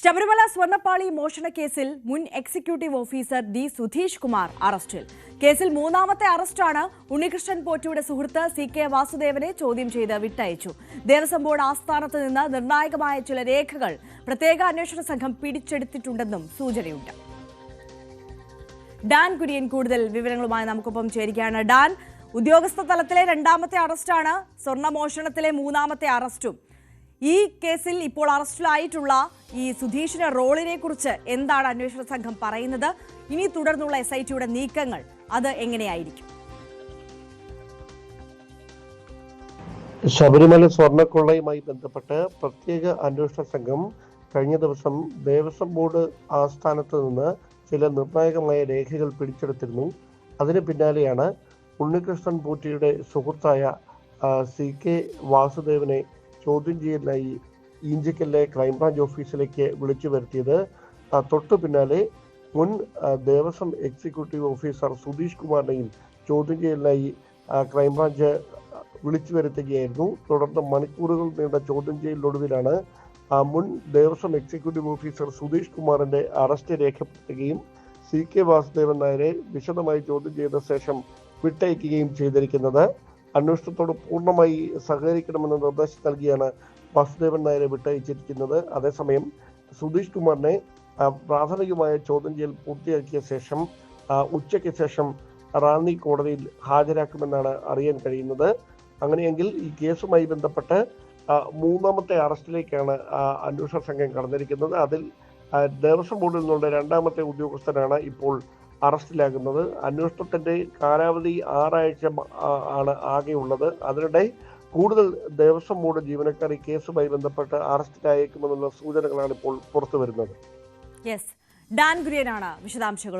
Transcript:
ശബരിമല സ്വർണ്ണപ്പാളി മോഷണ കേസിൽ മുൻ executive officer D Sudheesh Kumar അറസ്റ്റിൽ. കേസിൽ മൂന്നാമത്തെ അറസ്റ്റാണ്. ഉണ്ണികൃഷ്ണൻ പോറ്റിയുടെ സുഹൃത്ത് CK വാസുദേവനെ ചോദ്യം ചെയ്ത് വിട്ടയച്ചു. ദേവസ്വം ബോർഡ് ആസ്ഥാനത്ത് നിന്ന് നിർണായകമായ ചില രേഖകൾ പ്രത്യേക അന്വേഷണ സംഘം പിടിച്ചെടുത്തിട്ടുണ്ടെന്നും സൂചനയുണ്ട്. ഡാൻ കുര്യൻ കൂടുതൽ വിവരങ്ങളുമായി നമുക്കൊപ്പം ചേരുകയാണ്. ഡാൻ, ഉദ്യോഗസ്ഥ തലത്തിലെ രണ്ടാമത്തെ അറസ്റ്റാണ്, സ്വർണ്ണമോഷണത്തിലെ മൂന്നാമത്തെ അറസ്റ്റും. ഈ കേസിൽ ഇപ്പോൾ അറസ്റ്റിലായിട്ടുള്ള ഈ സുധീഷിന്റെ റോളിനെ കുറിച്ച് എന്താണ് അന്വേഷണ സംഘം പറയുന്നത്? ഇനി തുടർന്നുള്ള SITയുടെ നീക്കങ്ങൾ അത് എങ്ങനെയായിരിക്കും? ശബരിമല സ്വർണ്ണക്കൊള്ളയുമായി ബന്ധപ്പെട്ട് പ്രത്യേക അന്വേഷണ സംഘം കഴിഞ്ഞ ദിവസം ദേവസ്വം ബോർഡ് ആസ്ഥാനത്ത് നിന്ന് ചില നിർണായകമായ രേഖകൾ പിടിച്ചെടുത്തിരുന്നു. അതിന് പിന്നാലെയാണ് ഉണ്ണികൃഷ്ണൻ പോറ്റിയുടെ സുഹൃത്തായ CK വാസുദേവനെ ചോദ്യം ചെയ്യലിനായി ഈഞ്ചക്കലിലെ ക്രൈംബ്രാഞ്ച് ഓഫീസിലേക്ക് വിളിച്ചു വരുത്തിയത്. തൊട്ടു പിന്നാലെ മുൻ ദേവസ്വം എക്സിക്യൂട്ടീവ് ഓഫീസർ സുധീഷ് കുമാറിനെയും ചോദ്യം ചെയ്യലിനായി ക്രൈംബ്രാഞ്ച് വിളിച്ചു വരുത്തുകയായിരുന്നു. തുടർന്ന് മണിക്കൂറുകൾ നീണ്ട ചോദ്യം ചെയ്യലിനൊടുവിലാണ് മുൻ ദേവസ്വം എക്സിക്യൂട്ടീവ് ഓഫീസർ സുധീഷ് കുമാറിന്റെ അറസ്റ്റ് രേഖപ്പെടുത്തുകയും CK വാസുദേവൻ നായരെ വിശദമായി ചോദ്യം ചെയ്ത ശേഷം വിട്ടയക്കുകയും ചെയ്തിരിക്കുന്നത്. അന്വേഷണത്തോട് പൂർണ്ണമായി സഹകരിക്കണമെന്ന നിർദ്ദേശം നൽകിയാണ് വാസുദേവൻ നായരെ വിട്ടയച്ചിരിക്കുന്നത്. അതേസമയം സുധീഷ് കുമാറിനെ പ്രാഥമികമായ ചോദ്യം ചെയ്യൽ പൂർത്തിയാക്കിയ ശേഷം ഉച്ചയ്ക്ക് ശേഷം റാന്നി കോടതിയിൽ ഹാജരാക്കുമെന്നാണ് അറിയാൻ കഴിയുന്നത്. അങ്ങനെയെങ്കിൽ ഈ കേസുമായി ബന്ധപ്പെട്ട് മൂന്നാമത്തെ അറസ്റ്റിലേക്കാണ് അന്വേഷണ സംഘം കടന്നിരിക്കുന്നത്. അതിൽ ദേവസ്വം ബോർഡിൽ നിന്നുള്ള രണ്ടാമത്തെ ഉദ്യോഗസ്ഥനാണ് ഇപ്പോൾ അറസ്റ്റിലാകുന്നത്. അന്വേഷണത്തിന്റെ കാലാവധി 6 ആഴ്ച ആണ് ആകെയുള്ളത്. അതിനിടെ കൂടുതൽ ദേവസ്വം ബോർഡ് ജീവനക്കാർ ഈ കേസുമായി ബന്ധപ്പെട്ട് അറസ്റ്റിലായേക്കുമെന്നുള്ള സൂചനകളാണ് ഇപ്പോൾ പുറത്തു വരുന്നത്. ഡാൻ കുര്യനാണ് വിശദാംശങ്ങളും